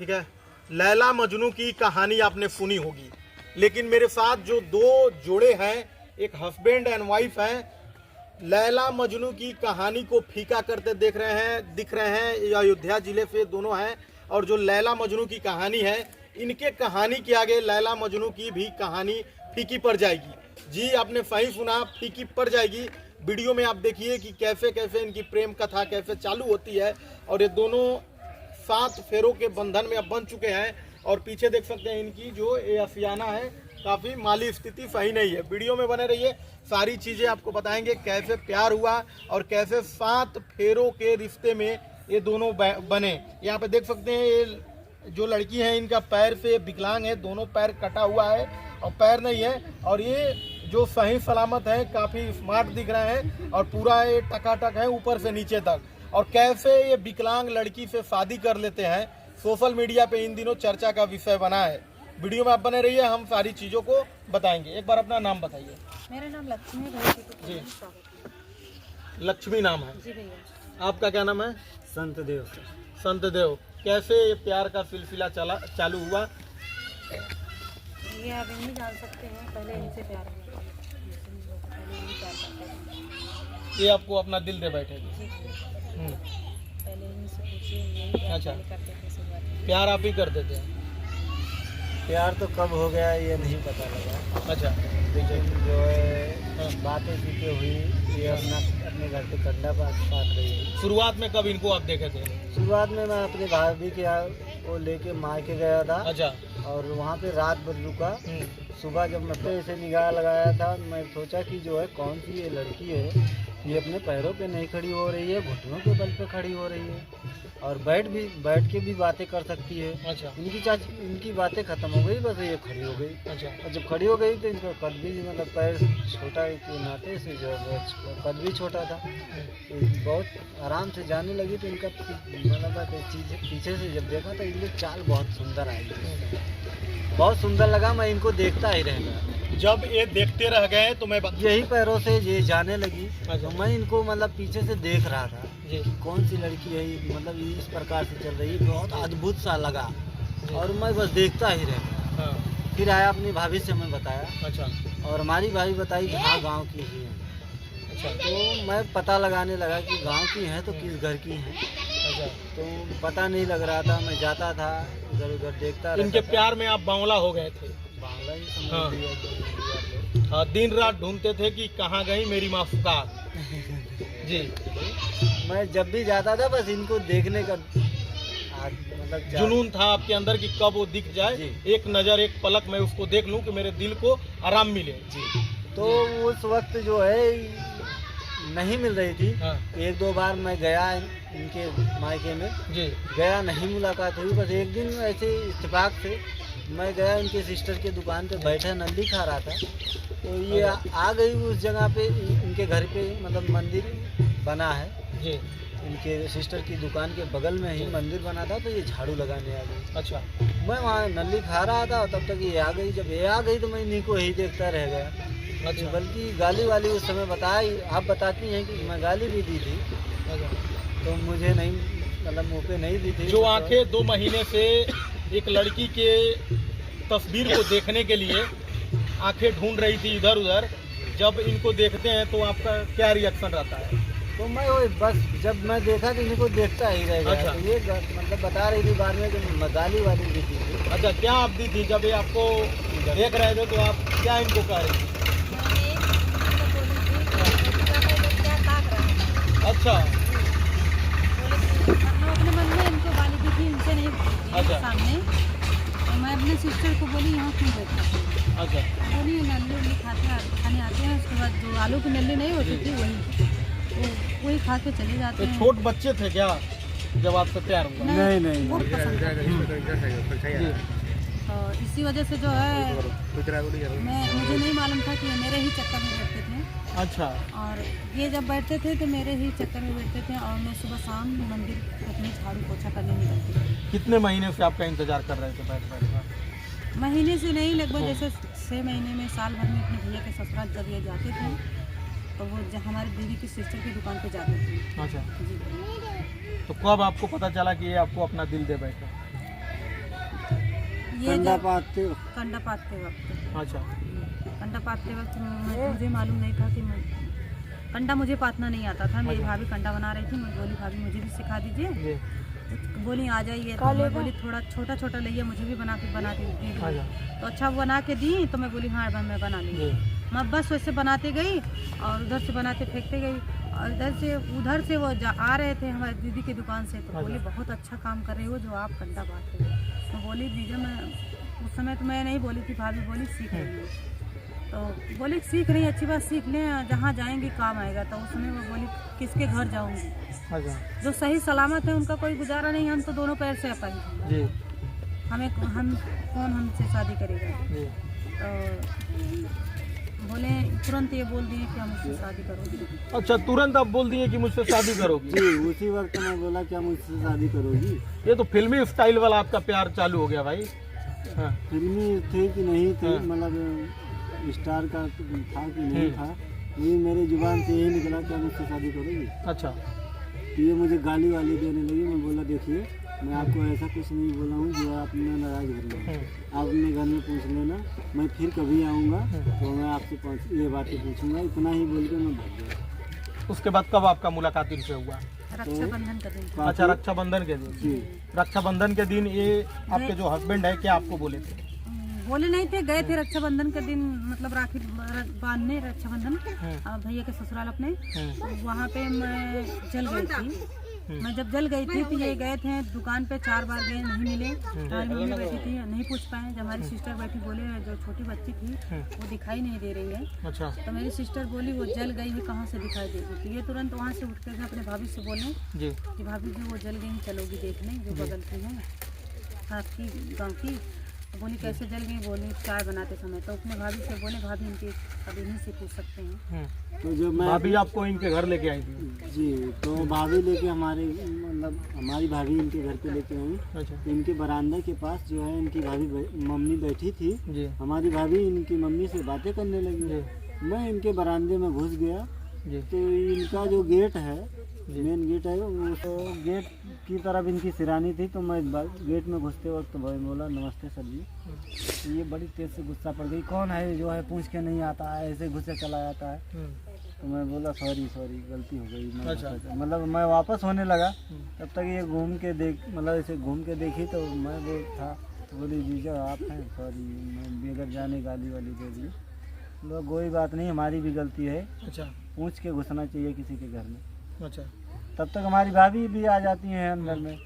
ठीक है। लैला मजनू की कहानी आपने सुनी होगी, लेकिन मेरे साथ जो दो जोड़े हैं, एक हस्बैंड एंड वाइफ हैं, लैला मजनू की कहानी को फीका करते दिख रहे हैं। ये अयोध्या जिले से दोनों हैं, और जो लैला मजनू की कहानी है, इनके कहानी के आगे लैला मजनू की भी कहानी फीकी पड़ जाएगी। जी, आपने सही सुना, फीकी पड़ जाएगी। वीडियो में आप देखिए कि कैसे कैसे इनकी प्रेम कथा कैसे चालू होती है, और ये दोनों 7 फेरों के बंधन में अब बन चुके हैं। और पीछे देख सकते हैं इनकी जो ये अफियाना है, काफ़ी माली स्थिति सही नहीं है। वीडियो में बने रहिए, सारी चीज़ें आपको बताएंगे कैसे प्यार हुआ और कैसे 7 फेरों के रिश्ते में ये दोनों बने। यहाँ पे देख सकते हैं ये जो लड़की है, इनका पैर से विकलांग है, दोनों पैर कटा हुआ है और पैर नहीं है, और ये जो सही सलामत है, काफ़ी स्मार्ट दिख रहे हैं और पूरा ये टकाटक है ऊपर से नीचे तक। और कैसे ये विकलांग लड़की से शादी कर लेते हैं, सोशल मीडिया पे इन दिनों चर्चा का विषय बना है। वीडियो में आप बने रहिए, हम सारी चीज़ों को बताएंगे। एक बार अपना नाम बताइए। मेरा नाम लक्ष्मी है जी, लक्ष्मी नाम है जी भैया। आपका? क्या नाम है? संत देव। संत देव। कैसे ये प्यार का सिलसिला चालू हुआ? ये आप नहीं जान सकते हैं, पहले इनसे प्यार हुआ, पहले इनसे प्यार करते थे। ये आपको अपना दिल दे बैठेगी? जी पहले इनसे पूछिए, यही प्यार अच्छा। पहले करते थे शुरुआत में। प्यार आप ही कर देते हैं? प्यार तो कब हो गया ये नहीं पता लगा। अच्छा, लेकिन जो है बातें सीखे हुई, ये अपने घर पे कंधा पात रही है। शुरुआत में कब इनको आप देखे थे? शुरुआत में मैं अपने भाभी के यहाँ को लेके मायके गया था। अच्छा। और वहाँ पे रात भर रुका। सुबह जब मैं पे ऐसे निगाह लगाया था, मैं सोचा कि जो है कौन सी ये लड़की है, ये अपने पैरों पे नहीं खड़ी हो रही है, घुटनों के बल पे खड़ी हो रही है और बैठ के भी बातें कर सकती है। अच्छा। इनकी बातें खत्म हो गई, बस ये खड़ी हो गई। अच्छा। और जब खड़ी हो गई तो इनका कद भी, मतलब पैर छोटा के नाते से जो है कद भी छोटा था। बहुत आराम से जाने लगी, तो इनका मतलब चीज़ पीछे से जब देखा तो इनकी चाल बहुत सुंदर आई, बहुत सुंदर लगा। मैं इनको देखता ही रह गया। जब ये देखते रह गए तो मैं यही पैरों से ये जाने लगी। अच्छा। तो मैं इनको मतलब पीछे से देख रहा था जी। कि कौन सी लड़की है, मतलब इस प्रकार से चल रही है, बहुत अद्भुत सा लगा और मैं बस देखता ही रह गया। हाँ। फिर आया अपनी भाभी से मैं बताया। अच्छा। और हमारी भाभी बताई कि हाँ गांव की ही है। अच्छा। तो मैं पता लगाने लगा कि गांव की हैं तो किस घर की हैं। अच्छा। तो पता नहीं लग रहा था, मैं जाता था इधर उधर देखता रहता इनके था। प्यार में आप बावला हो गए थे? बांग्ला ही समझ हाँ। लिया तो। हाँ, दिन रात ढूंढते थे कि कहाँ गई मेरी माँ फुकार। जी। मैं जब भी जाता था बस इनको देखने का मतलब जुनून था आपके अंदर कि कब वो दिख जाए, जी। एक नज़र एक पलक मैं उसको देख लूं कि मेरे दिल को आराम मिले। जी। तो उस वक्त जो है नहीं मिल रही थी। हाँ। 1-2 बार मैं गया इनके मायके में, जी। गया, नहीं मुलाकात हुई। बस एक दिन ऐसे इत्तेफाक से मैं गया, इनके सिस्टर के दुकान पे बैठा नल्ली खा रहा था, तो ये आ गई उस जगह पे। इनके घर पे मतलब मंदिर बना है जी। इनके सिस्टर की दुकान के बगल में ही मंदिर बना था, तो ये झाड़ू लगाने आ गई। अच्छा। मैं वहाँ नल्ली खा रहा था, तब तक ये आ गई। जब ये आ गई तो मैं इन्हीं को ही देखता रह गया। अच्छा। बल्कि गाली वाली उस समय बताया, आप बताती हैं कि मैं गाली भी दी थी, तो मुझे नहीं, मतलब मुँह पे नहीं दी थी। जो आंखें 2 महीने से एक लड़की के तस्वीर को देखने के लिए आंखें ढूंढ रही थी इधर उधर, जब इनको देखते हैं तो आपका क्या रिएक्शन रहता है? तो मैं वो बस जब मैं देखा तो इनको देखता ही रह गया। अच्छा। तो ये मतलब बता रही थी बाद में कि गाली वाली दी थी। अच्छा, क्या आप दी थी जब ये आपको देख रहे थे तो आप क्या इनको कह रही थी? क्या ताक रहा है? अच्छा। अपने मन में इनको गाली दी थी, इनसे नहीं दी अच्छा। सामने। तो मैं अपने सिस्टर को बोली यहाँ क्यों बैठा? अच्छा। बोली नल्ली उल्ली खाने आते हैं, उसके बाद जो आलू की नल्ली नहीं होती थी वही खा के चले जाते तो हैं। छोट बच्चे थे क्या जब आपसे प्यार हुआ? नहीं। वो पसंद है। और इसी वजह से जो है मुझे नहीं मालूम था कि ये मेरे ही चक्कर में बैठते थे। अच्छा। और ये जब बैठते थे तो मेरे ही चक्कर में बैठते थे, और मैं सुबह शाम मंदिर अपनी झाड़ू पोछा करने निकलती थी। कितने महीने से आपका इंतजार कर रहे थे बैठ कर? महीने से नहीं, लगभग जैसे 6 महीने में, साल भर में अपने भैया के ससुराल जब ये जाते थे तो वो हमारी दीदी की सिस्टर की दुकान पे जाते थे। अच्छा। जी। तो कब आपको पता चला कि ये आपको अपना दिल दे बैठा? ये कंडा जब पाते कंडा पाते वक्त अच्छा कंडा पाते वक्त मुझे मालूम नहीं था कि मैं कंडा मुझे पातना नहीं आता था। मेरी भाभी कंडा बना रही थी, मैं बोली भाभी मुझे भी सिखा दीजिए। जी तो बोली आ जाइए, तो मैं बोली थोड़ा छोटा छोटा लाइए, मुझे भी बना के दीजिए। अच्छा तो अच्छा वो बना के दी, तो मैं बोली हाँ मैं बना लूँगी। जी मैं बस वैसे बनाते गई और उधर से बनाते फेंकते गई, और उधर से वो आ रहे थे हमारी दीदी की दुकान से, तो बोले बहुत अच्छा काम कर रहे हो जो आप कंडा बांटते हो। तो बोली दीजिए, मैं उस समय तो मैं नहीं बोली थी, भाभी बोली सीख रही हूँ। तो बोली सीख रही अच्छी बात, सीख लें, जहाँ जाएंगी काम आएगा। तो उस समय वो बोली किसके घर जाऊँगी, अच्छा जो सही सलामत है उनका कोई गुजारा नहीं, हम तो दोनों पैर से अपन जी हम कौन हमसे शादी करेगा। जी तो बोले तुरंत ये बोल दिए कि हम उससे शादी करोगे। अच्छा तुरंत आप बोल दिए कि मुझसे शादी करोगी। जी उसी वक्त मैं बोला क्या मुझसे शादी करोगी। ये तो फिल्मी स्टाइल वाला आपका प्यार चालू हो गया भाई। हाँ फिल्मी थे कि नहीं थे, मतलब स्टार का था कि नहीं था, ये मेरे जुबान से यही निकला क्या मुझसे शादी करोगी। अच्छा तो ये मुझे गाली वाली देने लगी। मैं बोला देखिए मैं आपको ऐसा कुछ नहीं बोला हूँ जो आप अपने नाराज घर में, आप अपने घर में पूछ लेना, मैं फिर कभी आऊँगा तो मैं आपसे ये बातें पूछूंगा। इतना ही बोल के मैं भाग गया। उसके बाद कब आपका मुलाकात इनसे हुआ। रक्षाबंधन का दिन। अच्छा रक्षाबंधन के दिन। जी रक्षाबंधन के दिन ये आपके जो हस्बैंड है क्या आपको बोले थे। बोले नहीं थे, गए थे रक्षाबंधन के दिन, मतलब राखी बांधने रक्षाबंधन भैया के ससुराल अपने। वहाँ पे मैं जल गई थी। मैं जब जल गई थी तो ये गए थे दुकान पे, 4 बार गए, नहीं मिले। हमारी मम्मी बैठी थी, नहीं पूछ पाए। जब हमारी सिस्टर बैठी, बोले जो छोटी बच्ची थी वो दिखाई नहीं दे रही है। अच्छा तो मेरी सिस्टर बोली वो जल गई है, कहाँ से दिखाई देगी। तो ये तुरंत वहाँ से उठ कर गए अपने भाभी से बोले जी कि भाभी जी वो जल गई, चलोगी देखने, जो बगल की है आपकी गाँव की। तो बोली कैसे जल गई, बोली चाय बनाते समय। तो अपने भाभी से बोले भाभी इनके अब इन्हीं से पूछ सकते हैं। तो जो मैं भाभी आपको इनके घर लेके आई थी। जी तो भाभी लेके हमारे मतलब हमारी भाभी इनके घर पे लेके आई। अच्छा तो इनके बरामदे के पास जो है इनकी मम्मी बैठी थी। जी हमारी भाभी इनकी मम्मी से बातें करने लगी। मैं इनके बरामदे में घुस गया। जी तो इनका जो गेट है, मेन गेट है, वो तो गेट की तरफ इनकी सिरानी थी। तो मैं गेट में घुसते वक्त भाई बोला नमस्ते सर जी। तो ये बड़ी तेज से गुस्सा पड़ गई, कौन है जो है पूछ के नहीं आता है, ऐसे घुसे चला जाता है। तो मैं बोला सॉरी गलती हो गई। अच्छा मतलब मैं वापस होने लगा, तब तक ये घूम के मतलब ऐसे घूम के देखी। तो मैं वो था, तो बोली जीजा आप हैं, सॉरी मैं बेगर जाने गाली वाली दे दी। मतलब कोई बात नहीं, हमारी भी गलती है, अच्छा पूछ के घुसना चाहिए किसी के घर में। अच्छा तब तक हमारी भाभी भी आ जाती हैं अंदर में।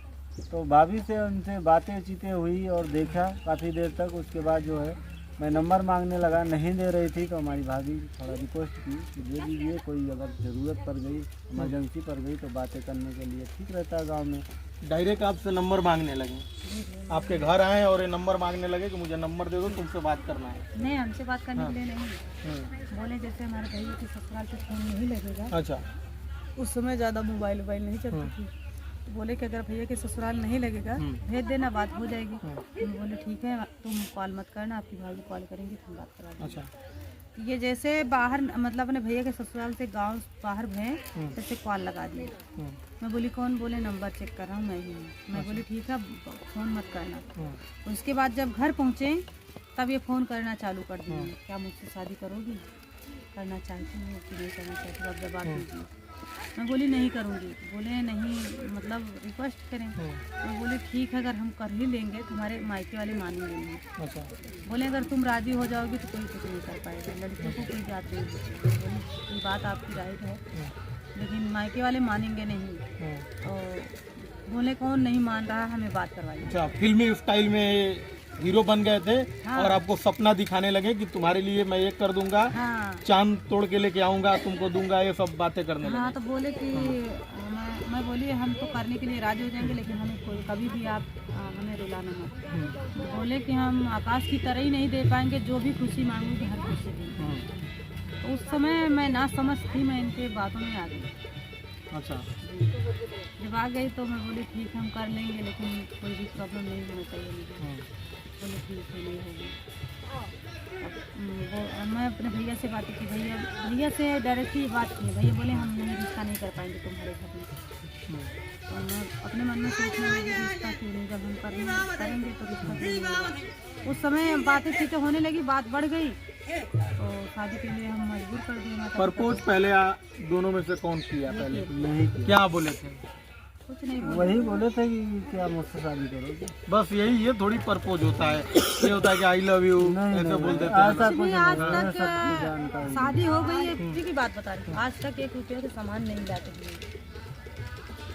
तो भाभी से उनसे बातें चीतें हुई और देखा काफ़ी देर तक। उसके बाद जो है मैं नंबर मांगने लगा, नहीं दे रही थी। तो हमारी भाभी थोड़ा रिक्वेस्ट की कि दे दीजिए, कोई अगर ज़रूरत पड़ गई, इमरजेंसी पड़ गई तो बातें करने के लिए ठीक रहता है गाँव में। डायरेक्ट आपसे नंबर मांगने लगे, आपके घर आए और ये नंबर मांगने लगे कि मुझे नंबर दे दो, तुमसे बात करना है। नहीं हमसे बात करने के लिए नहीं, बोले जैसे हमारे भैया के ससुराल पे फोन नहीं लगेगा। अच्छा उस समय ज़्यादा मोबाइल नहीं चलती थी। तो बोले कि अगर भैया के ससुराल नहीं लगेगा भेज देना, बात हो जाएगी। तो बोले ठीक है तुम कॉल मत करना, आपकी भाभी कॉल करेंगी तुम बात करा देना। अच्छा ये जैसे बाहर मतलब अपने भैया के ससुराल से गांव बाहर गए, जैसे कॉल लगा दिए। मैं बोली कौन, बोले नंबर चेक कर रहा हूँ मैं ही हूँ। मैं बोली ठीक है फ़ोन मत करना। उसके बाद जब घर पहुँचे तब ये फ़ोन करना चालू कर दिए, क्या मुझसे शादी करोगी, करना चाहती हूँ कि नहीं करना चाहती हूँ, अब जवाब दीजिए। मैं बोली नहीं करूँगी। बोले नहीं मतलब रिक्वेस्ट करें। मैं बोली ठीक है अगर हम कर ही लेंगे तुम्हारे मायके वाले मानेंगे नहीं। अच्छा बोले अगर तुम राजी हो जाओगी तो कोई कुछ नहीं कर पाएगा, लड़कियों को कोई जात नहीं होती। बोली ये बात आपकी राइट है, लेकिन मायके वाले मानेंगे नहीं। तो बोले कौन नहीं मान रहा, हमें बात करवाइए। अच्छा फिल्मी स्टाइल में हीरो बन गए थे। हाँ। और आपको सपना दिखाने लगे कि तुम्हारे लिए मैं ये कर दूंगा, हाँ चांद तोड़ के लेके आऊंगा, तुमको दूंगा, ये सब बातें करने लगे। हाँ। तो बोले कि मैं बोली हम तो करने के लिए राजी हो जाएंगे, लेकिन हमें कोई कभी भी आप हमें रुलाना मत। बोले कि हम आकाश की तरह ही नहीं दे पाएंगे, जो भी खुशी मांगूंगी हर खुशी देंगे। तो उस समय मैं ना समझ थी, मैं इनके बातों में आ गई। अच्छा जब आ गई तो मैं बोली ठीक है हम कर लेंगे, लेकिन कोई भी प्रॉब्लम नहीं होना चाहिए मुझे। बोले ठीक है नहीं होगी। अब मैं अपने भैया से बात की, भैया से डायरेक्टली बात की। भैया बोले हम नहीं रिश्ता नहीं कर पाएंगे तुम्हारे घर में। तो मैं अपने मन में सोचने लगी कि रिश्ता क्यों नहीं, जब हम करेंगे तो रिश्ता क्यों नहीं होगा। उस समय बातें चीज़ें होने लगी, बात बढ़ गई तो शादी के लिए हम मजबूर कर दिए। माता पिता प्रपोज पहले दोनों में से कौन किया पहले? नहीं, क्या बोले थे? कुछ नहीं बोला। वही बोले थे कि क्या मुझसे शादी करोगे। बस यही, ये थोड़ी प्रपोज होता है, ये होता है कि आई लव यू ऐसे बोल देते हैं। ऐसा कुछ कुछ नहीं, आज नहीं, हमें तक सब कुछ जानकारी है। शादी हो गई है, किसी की बात बता रही हूँ, आज तक 1 रुपये के सामान नहीं लाते हुए,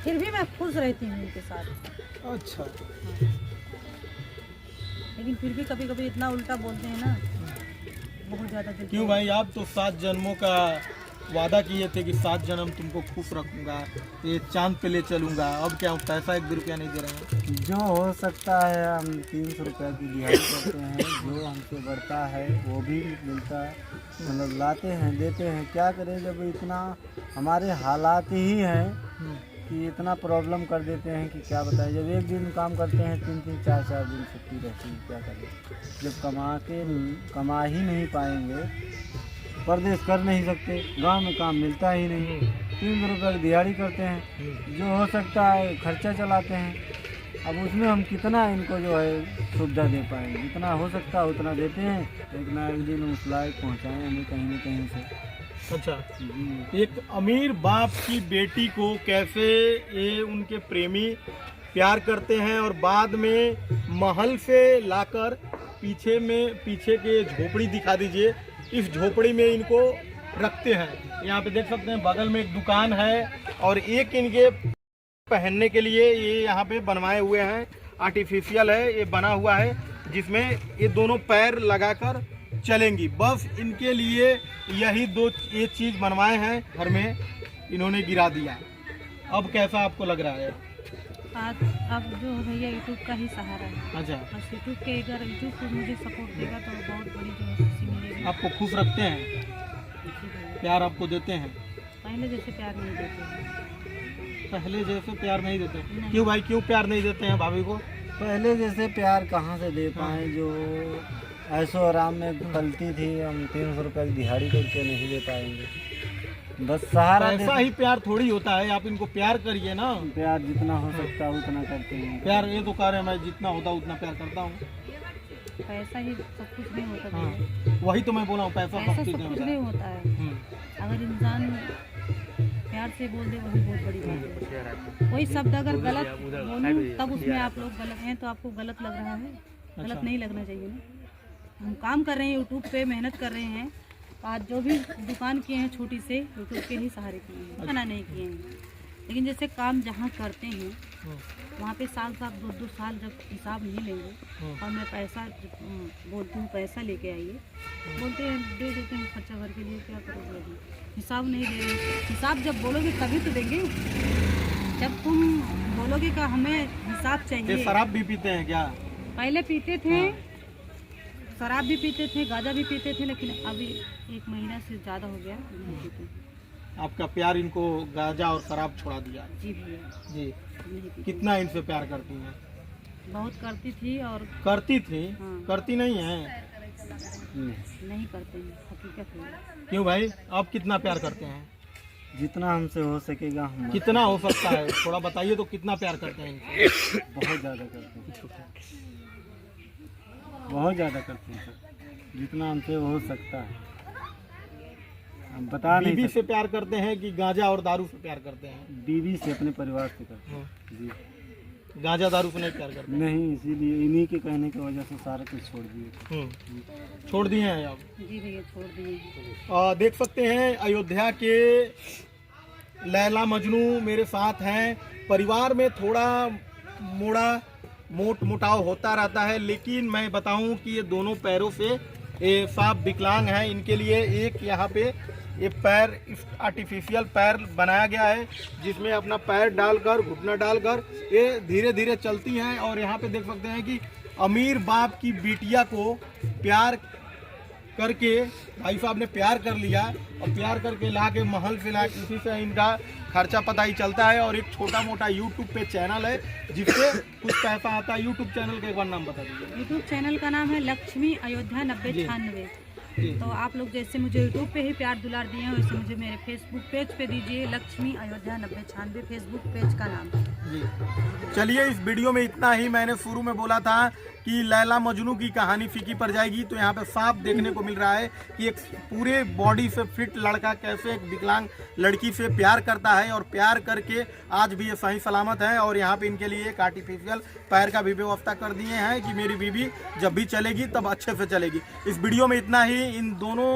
फिर भी मैं खुश रहती हूँ उनके साथ। अच्छा, लेकिन फिर भी कभी कभी इतना उल्टा बोलते हैं ना, बहुत ज़्यादा दिल क्यों भाई? आप तो 7 जन्मों का वादा किए थे कि 7 जन्म तुमको खुश रखूंगा, ये चांद पे ले चलूंगा, अब क्या पैसा 1 भी रुपया नहीं दे रहे हैं? जो हो सकता है हम 300 रुपये की दिहाड़ी करते हैं, जो हमसे बढ़ता है वो भी मिलता है, मतलब लाते हैं देते हैं। क्या करें जब इतना हमारे हालात ही हैं कि इतना प्रॉब्लम कर देते हैं कि क्या बताएं। जब एक दिन काम करते हैं 3-3, 4-4 दिन छुट्टी रहती है, क्या करें। जब कमा ही नहीं पाएंगे, परदेश कर नहीं सकते, गांव में काम मिलता ही नहीं, 300 रुपये की दिहाड़ी करते हैं, जो हो सकता है खर्चा चलाते हैं। अब उसमें हम कितना इनको जो है सुविधा दे पाएंगे, जितना हो सकता है उतना देते हैं, एक ना एक दिन उस लायक पहुँचाएँ हमें कहीं न कहीं से। अच्छा, एक अमीर बाप की बेटी को कैसे ये उनके प्रेमी प्यार करते हैं और बाद में महल से लाकर पीछे के झोपड़ी दिखा दीजिए, इस झोपड़ी में इनको रखते हैं। यहाँ पे देख सकते हैं बगल में एक दुकान है और एक इनके पहनने के लिए ये यहाँ पे बनवाए हुए हैं, आर्टिफिशियल है ये बना हुआ है, जिसमें ये दोनों पैर लगाकर चलेंगी। बस इनके लिए यही ये चीज़ बनवाए हैं, घर में इन्होंने गिरा दिया। अब कैसा आपको लग रहा है? आज अब जो भैया यूट्यूब का ही सहारा है। अच्छा, बस यूट्यूब के, अगर यूट्यूब को मुझे सपोर्ट देगा तो बहुत बड़ी जो है खुशी मिलेगी। आपको खुश रखते हैं, जी भैया, प्यार आपको देते हैं? पहले जैसे प्यार नहीं देते हैं। पहले जैसे प्यार नहीं देते? क्यों भाई, क्यों प्यार नहीं देते हैं भाभी को? पहले जैसे प्यार कहाँ से दे पाए, जो ऐशो आराम में पलती थी, हम 300 रुपये की दिहाड़ी करके नहीं दे पाएंगे। बस सहारा ऐसा ही प्यार थोड़ी होता है, आप इनको प्यार करिए ना। प्यार जितना हो सकता है उतना करते हैं। प्यार ये तो कह रहे हैं मैं जितना होता उतना प्यार करता हूँ। पैसा ही सब कुछ नहीं होता हाँ, भैया। वही तो मैं बोला हूँ, पैसा पैसा सब चीज़ सब नहीं कुछ होता नहीं है। होता है। अगर इंसान प्यार से बोल दे वही बहुत बड़ी बात है। कोई शब्द अगर गलत बोलूं तब उसमें आप लोग गलत हैं, तो आपको गलत लग रहा है, गलत नहीं लगना चाहिए ना। हम काम कर रहे हैं यूट्यूब पे, मेहनत कर रहे हैं, आज जो भी दुकान किए हैं छोटी से यूट्यूब के ही सहारे किए हैं, खाना नहीं किए हैं। लेकिन जैसे काम जहाँ करते हैं वहाँ पे साल 2-2 साल जब हिसाब नहीं लेंगे और मैं पैसा बोलती हूँ पैसा लेके आइए, बोलते हैं दे देते हैं खर्चा घर के लिए, क्या करोगे अभी, हिसाब नहीं दे रहे। हिसाब जब बोलोगे तभी तो देंगे, जब तुम बोलोगे कि हमें हिसाब ये चाहिए। शराब भी पीते हैं क्या? पहले पीते थे, शराब भी पीते थे, गांजा भी पीते थे, लेकिन अभी 1 महीना से ज़्यादा हो गया नहीं पीते। आपका प्यार इनको गांजा और शराब छोड़ा दिया? जी भैया, जी। नहीं पीते। कितना इनसे प्यार करती हैं? बहुत करती थी और करती थी, हाँ। करती नहीं है? नहीं करते हैं, हकीकत है। क्यों भाई, आप कितना प्यार करते हैं? जितना हमसे हो सकेगा हम कितना हो सकता है थोड़ा बताइए तो, कितना प्यार करते हैं इनसे? बहुत ज़्यादा करते हैं, बहुत ज़्यादा करते हैं सर, जितना हमसे हो सकता है हम बता नहीं बीवी सकते। से प्यार करते हैं कि गांजा और दारू से प्यार करते हैं? बीवी से, अपने परिवार से करते हैं जी। गांजा दारू से नहीं प्यार करते? नहीं, इसीलिए इन्हीं के कहने की वजह से सारा कुछ छोड़ दिए। छोड़ दिए हैं आप? जी भैया, छोड़ दिए। देख सकते हैं अयोध्या के लैला मजनू मेरे साथ हैं। परिवार में थोड़ा मोट मोटाव होता रहता है, लेकिन मैं बताऊं कि ये दोनों पैरों से ये साफ विकलांग हैं। इनके लिए एक यहाँ पे ये पैर, इस आर्टिफिशियल पैर बनाया गया है, जिसमें अपना पैर डालकर, घुटना डालकर ये धीरे धीरे चलती हैं। और यहाँ पे देख सकते हैं कि अमीर बाप की बिटिया को प्यार करके भाई साहब ने प्यार कर लिया और प्यार करके ला के महल से ला, इसी से इनका खर्चा पता ही चलता है। और एक छोटा मोटा यूट्यूब पे चैनल है जिससे कुछ पैसा आता है। यूट्यूब चैनल का एक बार नाम बता दीजिए। यूट्यूब चैनल का नाम है लक्ष्मी अयोध्या 9096। तो आप लोग जैसे मुझे यूट्यूब पे ही प्यार दुलार दिए हैं वैसे मुझे मेरे फेसबुक पेज पे दीजिए, लक्ष्मी अयोध्या 9096 फेसबुक पेज का नाम है। जी चलिए, इस वीडियो में इतना ही। मैंने शुरू में बोला था कि लैला मजनू की कहानी फीकी पड़ जाएगी, तो यहाँ पे साफ देखने को मिल रहा है कि एक पूरे बॉडी से फिट लड़का कैसे एक विकलांग लड़की से प्यार करता है, और प्यार करके आज भी ये सही सलामत है। और यहाँ पे इनके लिए एक आर्टिफिशियल पैर का भी व्यवस्था कर दिए हैं कि मेरी बीवी जब भी चलेगी तब अच्छे से चलेगी। इस वीडियो में इतना ही। इन दोनों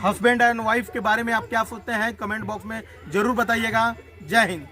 हस्बैंड एंड वाइफ के बारे में आप क्या सोचते हैं कमेंट बॉक्स में जरूर बताइएगा। जय हिंद।